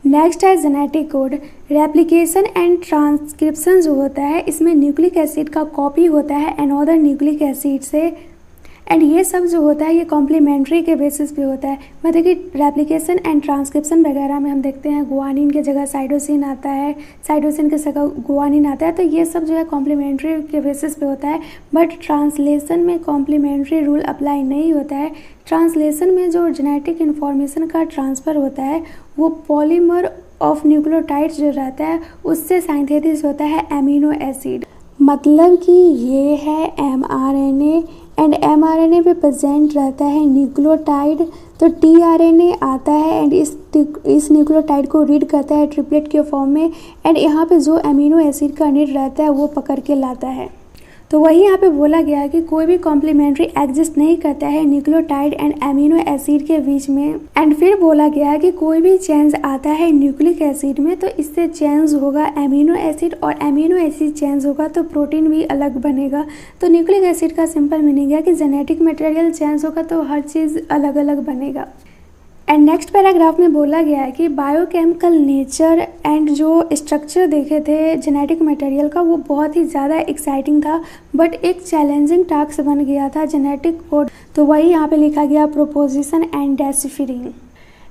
Next है genetic code. Replication and transcription जो होता है इसमें न्यूक्लिक एसिड का कॉपी होता है अनदर न्यूक्लिक एसिड से, एंड ये सब जो होता है ये कॉम्प्लीमेंट्री के बेसिस पे होता है। मतलब कि रेप्लिकेशन एंड ट्रांसक्रिप्शन वगैरह में हम देखते हैं गुआनिन की जगह साइटोसिन आता है, साइटोसिन की जगह गुआनिन आता है, तो ये सब जो है कॉम्प्लीमेंट्री के बेसिस पे होता है। बट ट्रांसलेशन में कॉम्प्लीमेंट्री रूल अप्लाई नहीं होता है। ट्रांसलेशन में जो जेनेटिक इन्फॉर्मेशन का ट्रांसफ़र होता है वो पॉलीमर ऑफ न्यूक्लियोटाइड्स जो रहता है उससे सिंथेसिस होता है एमिनो एसिड। मतलब कि ये है mRNA एंड mRNA पे प्रेजेंट रहता है न्यूक्लियोटाइड, तो tRNA आता है एंड इस न्यूक्लियोटाइड को रीड करता है ट्रिपलेट के फॉर्म में, एंड यहाँ पे जो अमीनो एसिड का नीड रहता है वो पकड़ के लाता है। तो वही यहाँ पे बोला गया है कि कोई भी कॉम्प्लीमेंट्री एग्जिस्ट नहीं करता है न्यूक्लियोटाइड एंड एमिनो एसिड के बीच में। एंड फिर बोला गया है कि कोई भी चेंज आता है न्यूक्लिक एसिड में तो इससे चेंज होगा एमिनो एसिड, और एमिनो एसिड चेंज होगा तो प्रोटीन भी अलग बनेगा। तो न्यूक्लिक एसिड का सिंपल मीनिंग है कि जेनेटिक मटेरियल चेंज होगा तो हर चीज़ अलग अलग बनेगा। एंड नेक्स्ट पैराग्राफ में बोला गया है कि बायोकेमिकल नेचर एंड जो स्ट्रक्चर देखे थे जेनेटिक मटेरियल का वो बहुत ही ज़्यादा एक्साइटिंग था, बट एक चैलेंजिंग टास्क बन गया था जेनेटिक कोड। तो वही यहाँ पे लिखा गया proposition and deciphering.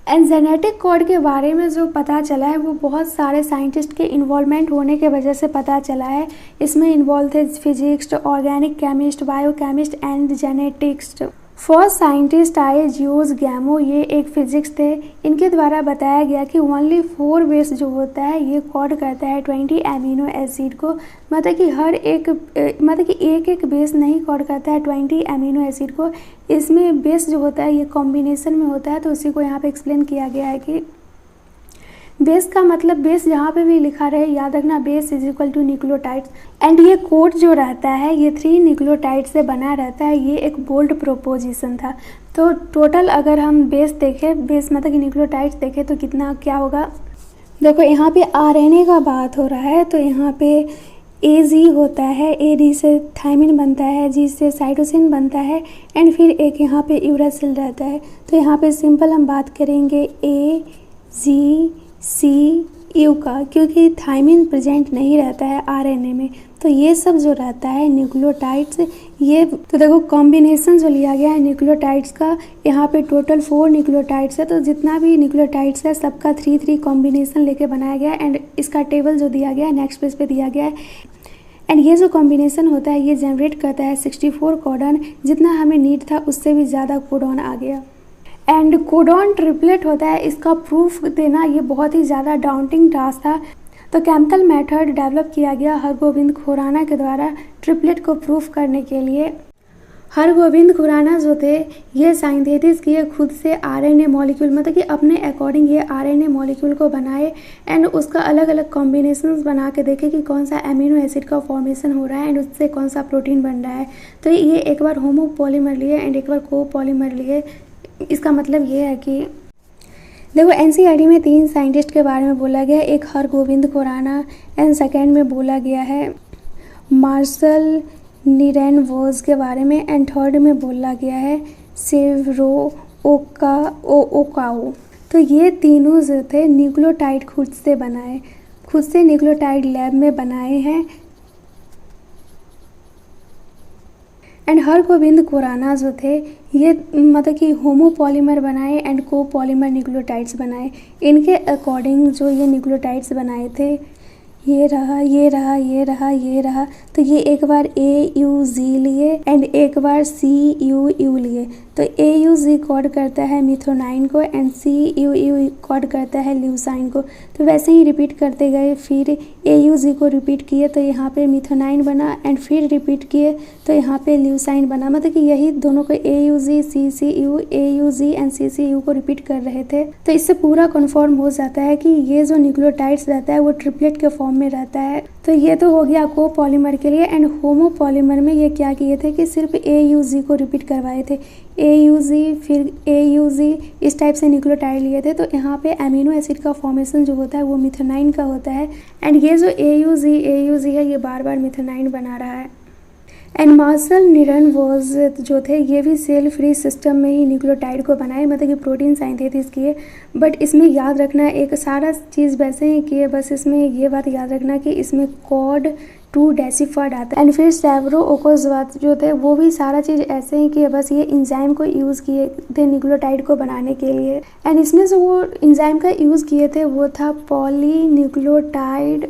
And genetic code के बारे में जो पता चला है वो बहुत सारे साइंटिस्ट के इन्वॉल्वमेंट होने के वजह से पता चला है। इसमें इन्वॉल्व थे physics, organic chemist, biochemist and geneticist. First scientist आए जियोस गैमो, ये एक फिजिक्स थे। इनके द्वारा बताया गया कि ओनली 4 बेस जो होता है ये कोड करता है 20 एमिनो एसिड को। मतलब कि एक एक बेस नहीं कोड करता है 20 एमिनो एसिड को। इसमें बेस जो होता है ये कॉम्बिनेशन में होता है, तो उसी को यहाँ पे एक्सप्लेन किया गया है कि बेस का मतलब बेस जहाँ पे भी लिखा रहे याद रखना base is equal to nucleotides. And ये कोड जो रहता है ये 3 न्यूक्लियोटाइड से बना रहता है। ये एक बोल्ड प्रोपोजिशन था। तो टोटल अगर हम बेस देखें, बेस मतलब कि न्यूक्लियोटाइड्स देखें तो कितना क्या होगा। देखो यहाँ पे आरएनए का बात हो रहा है, तो यहाँ पे AG होता है, AD से थायमिन बनता है, G से साइटोसिन बनता है, एंड फिर एक यहाँ पे यूरासिल रहता है। तो यहाँ पे सिंपल हम बात करेंगे AGCU का, क्योंकि थायमिन प्रेजेंट नहीं रहता है आरएनए में। तो ये सब जो रहता है न्यूक्लियोटाइड्स, ये तो देखो कॉम्बिनेशन जो लिया गया है न्यूक्लियोटाइड्स का, यहाँ पे टोटल 4 न्यूक्लियोटाइड्स है। तो जितना भी न्यूक्लियोटाइड्स है सबका 3-3 कॉम्बिनेशन लेके बनाया गया है, एंड इसका टेबल जो दिया गया है नेक्स्ट पेज पे दिया गया है। एंड ये जो कॉम्बिनेशन होता है ये जनरेट करता है 64 कोडॉन, जितना हमें नीड था उससे भी ज़्यादा कोडॉन आ गया। एंड कोडॉन ट्रिपलेट होता है, इसका प्रूफ देना ये बहुत ही ज़्यादा डाउंटिंग टास्क था। तो केमिकल मेथड डेवलप किया गया हरगोविंद खुराना के द्वारा ट्रिपलेट को प्रूफ करने के लिए। हरगोविंद खुराना जो थे ये साइंथेसिस किए खुद से आरएनए मॉलिक्यूल, मतलब कि अपने अकॉर्डिंग ये आरएनए मॉलिक्यूल को बनाए एंड उसका अलग अलग कॉम्बिनेशंस बना के देखे कि कौन सा एमिनो एसिड का फॉर्मेशन हो रहा है एंड उससे कौन सा प्रोटीन बन रहा है। तो ये एक बार होमोपॉलीमर लिए एंड एक बार कोपॉलीमर लिए। इसका मतलब ये है कि देखो एनसीईआरटी में 3 साइंटिस्ट के बारे में बोला गया है, एक हरगोविंद खुराना एंड सेकेंड में बोला गया है मार्शल नीरेनवोज के बारे में, एंड थर्ड में बोला गया है सेवरो ओकाओ। तो ये तीनों जो थे न्यूक्लियोटाइड खुद से न्यूक्लियोटाइड लैब में बनाए हैं। एंड हरगोविंद खुराना जो थे ये मतलब कि होमोपॉलीमर बनाए एंड कोपॉलीमर न्यूक्लियोटाइड्स बनाए। इनके अकॉर्डिंग जो ये न्यूक्लियोटाइड्स बनाए थे ये रहा। तो ये एक बार AUG लिए एंड एक बार CUU लिए। तो AUG कोड करता है मिथोनाइन को एंड CUU कोड करता है ल्यूसाइन को। तो वैसे ही रिपीट करते गए, फिर AUG को रिपीट किए तो यहाँ पे मिथोनाइन बना एंड फिर रिपीट किए तो यहाँ पे ल्यूसाइन बना। मतलब कि यही दोनों को AUG CCU AUG and CCU को रिपीट कर रहे थे। तो इससे पूरा कन्फर्म हो जाता है कि ये जो न्यूक्लियोटाइड्स रहता है वो ट्रिपलेट के फॉर्म में रहता है। तो ये तो हो गया कोपॉलीमर के लिए। एंड होमोपॉलीमर में ये क्या किए थे कि सिर्फ AUG को रिपीट करवाए थे, AUG फिर AUG इस टाइप से न्यूक्लियोटाइड लिए थे। तो यहाँ पे एमिनो एसिड का फॉर्मेशन जो होता है वो मिथोनाइन का होता है, एंड ये जो AUG है ये बार बार मिथोनाइन बना रहा है। एंड मार्शल निरनवॉज जो थे ये भी सेल फ्री सिस्टम में ही न्यूक्लियोटाइड को बनाए, मतलब कि प्रोटीन साइंथेसिस किए। बट इसमें याद रखना एक सारा चीज़ वैसे ही किए, बस इसमें ये बात याद रखना कि इसमें कॉड 2 डेसिफर्ड आता है। एंड फिर सेवरो ओकोजवात जो थे वो भी सारा चीज़ ऐसे ही किए, बस ये इंजाइम को यूज़ किए थे न्यूक्लियोटाइड को बनाने के लिए। एंड इसमें से वो इंजाइम का यूज़ किए थे वो था पॉली न्यूक्लियोटाइड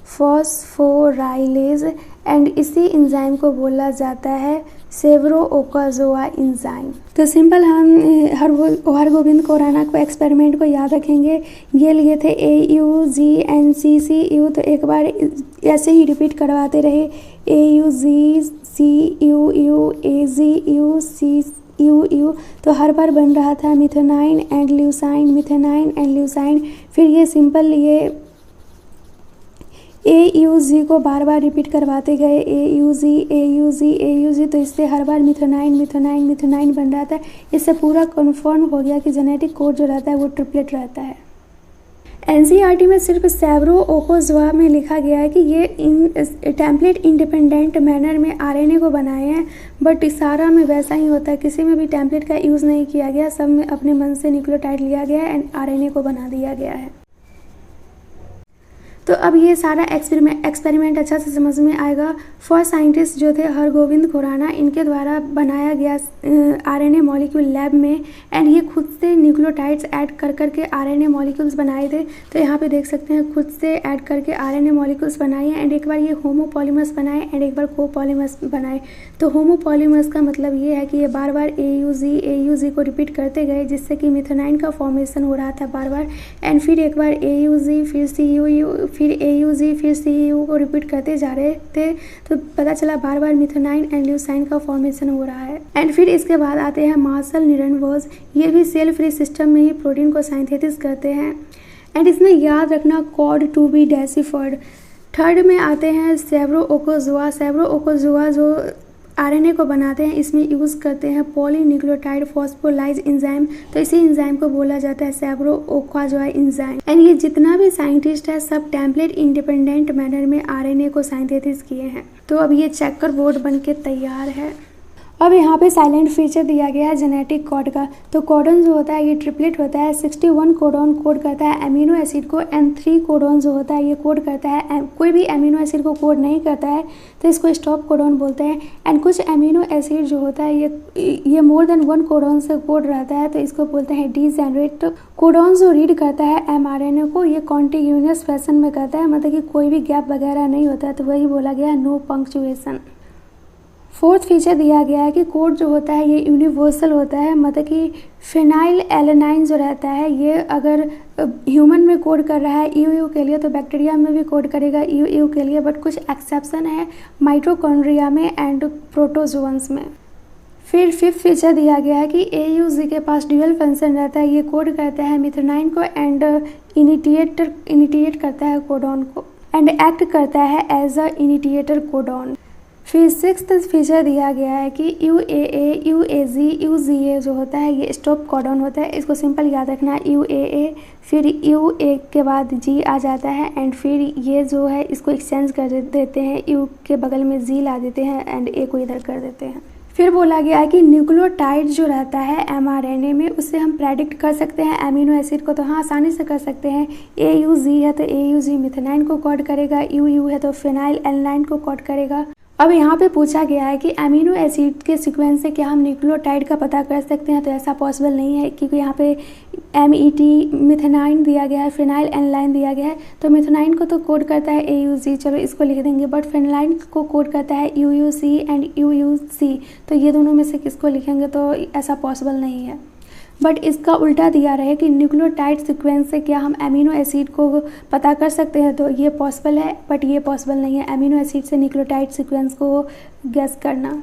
फॉस्फोराइलेज, एंड इसी इंजाइम को बोला जाता है सेवरो ओकाजोआ इंजाइम। तो सिंपल हम हरगोविंद खुराना को एक्सपेरिमेंट को याद रखेंगे। ये लिए थे AUGNCCU, तो एक बार ऐसे ही रिपीट करवाते रहे AUGCUU AGUCUU, तो हर बार बन रहा था मिथेनाइन एंड ल्यूसाइन, मिथेनाइन एंड ल्यूसाइन। फिर ये सिंपल ये AUG को बार बार रिपीट करवाते गए AUG, तो इससे हर बार मिथेनाइन बन रहा था। इससे पूरा कन्फर्म हो गया कि जेनेटिक कोड जो रहता है वो ट्रिपलेट रहता है। NCERT में सिर्फ सेवरो ओकोजवा में लिखा गया है कि ये टेम्पलेट इंडिपेंडेंट मैनर में RNA को बनाए हैं, बट सारा में वैसा ही होता है, किसी में भी टेम्पलेट का यूज़ नहीं किया गया, सब में अपने मन से न्यूक्लियोटाइड लिया गया एंड RNA को बना दिया गया है। तो अब ये सारा एक्सपेरिमेंट अच्छा से समझ में आएगा। फर्स्ट साइंटिस्ट जो थे हरगोविंद खुराना, इनके द्वारा बनाया गया RNA मॉलिक्यूल लैब में, एंड ये खुद से न्यूक्लियोटाइड्स ऐड कर करके RNA मॉलिक्यूल्स बनाए थे। तो यहाँ पे देख सकते हैं खुद से ऐड करके RNA मॉलिक्यूल्स बनाए हैं, एंड एक बार ये होमोपॉलीमर्स बनाए एंड एक बार कोपॉलीमर्स बनाए। तो होमोपॉलीमर्स का मतलब ये है कि ये बार बार AUG को रिपीट करते गए, जिससे कि मिथेनाइन का फॉर्मेशन हो रहा था बार बार, एंड फिर एक बार AUG फिर CUU फिर AUG फिर CUU को रिपीट करते जा रहे थे। तो पता चला बार बार मिथेनाइन एंड ल्यूसाइन का फॉर्मेशन हो रहा है। एंड फिर इसके बाद आते हैं मार्शल निरनवॉज, ये भी सेल फ्री सिस्टम में ही प्रोटीन को साइंथेसिस करते हैं। एंड इसमें याद रखना कॉड 2 बी डेसिफर्ड। थर्ड में आते हैं सेवरो ओकोजोआ जो RNA को बनाते हैं, इसमें यूज़ करते हैं पॉलीन्यूक्लियोटाइड फॉस्फोलाइज इंजाइम, तो इसी इंजाइम को बोला जाता है सेवरो ओकाजोआ इंजाइम। एंड ये जितना भी साइंटिस्ट है सब टेम्पलेट इंडिपेंडेंट मैनर में RNA को साइंथेसिस किए हैं। तो अब ये चेकर बोर्ड बन के तैयार है। अब यहाँ पे साइलेंट फीचर दिया गया है जेनेटिक कोड का। तो कोडन जो होता है ये ट्रिपलेट होता है, 61 कोडन कोड करता है अमीनो एसिड को, एंड 3 कोडन जो होता है ये कोड करता है, कोई भी अमीनो एसिड को कोड नहीं करता है तो इसको स्टॉप कोडन बोलते हैं। एंड कुछ अमीनो एसिड जो होता है ये मोर देन 1 कोडन से कोड रहता है, तो इसको बोलते हैं डीजेनरेट। कोडन जो रीड करता है mRNA को ये कॉन्टिन्यूस फैशन में करता है, मतलब कि कोई भी गैप वगैरह नहीं होता है, तो वही बोला गया नो पंक्चुएशन। फोर्थ फीचर दिया गया है कि कोड जो होता है ये यूनिवर्सल होता है, मतलब कि फिनाइल एलेनाइन जो रहता है ये अगर ह्यूमन में कोड कर रहा है यूयू के लिए, तो बैक्टीरिया में भी कोड करेगा यूयू के लिए, बट कुछ एक्सेप्शन है माइटोकॉन्ड्रिया में एंड प्रोटोजोअन्स में। फिर फिफ्थ फीचर दिया गया है कि AUG के पास ड्यूअल फंक्शन रहता है, ये कोड करता है मिथेनाइन को एंड इनिटिएट करता है कोडॉन को, एंड एक्ट करता है एज अ इनिटिएटर कोडॉन। फिर सिक्स्थ फीचर दिया गया है कि UAA, UAG, UGA जो होता है ये स्टॉप कोडॉन होता है, इसको सिंपल याद रखना है UAA, फिर UA के बाद G आ जाता है, एंड फिर ये जो है इसको एक्सचेंज कर देते हैं, U के बगल में G ला देते हैं एंड A को इधर कर देते हैं। फिर बोला गया है कि न्यूक्लियोटाइड जो रहता है mRNA में उससे हम प्रेडिक्ट कर सकते हैं अमीनो एसिड को, तो हाँ आसानी से कर सकते हैं। AUG है तो AUG मिथेनाइन को कोड करेगा, UU है तो फिनाइल एलानाइन को कोड करेगा। अब यहाँ पे पूछा गया है कि अमीनो एसिड के सीक्वेंस से क्या हम न्यूक्लियोटाइड का पता कर सकते हैं, तो ऐसा पॉसिबल नहीं है, क्योंकि यहाँ पे MET मिथेनाइन दिया गया है, फिनाइल एलानाइन दिया गया है, तो मिथेनाइन को तो कोड करता है AUG, चलो इसको लिख देंगे, बट फिनाइल को कोड करता है UUC एंड UUC, तो ये दोनों में से किसको लिखेंगे, तो ऐसा पॉसिबल नहीं है। बट इसका उल्टा दिया रहे कि न्यूक्लियोटाइड सीक्वेंस से क्या हम अमीनो एसिड को पता कर सकते हैं, तो ये पॉसिबल है, बट ये पॉसिबल नहीं है अमीनो एसिड से न्यूक्लियोटाइड सीक्वेंस को गेस करना।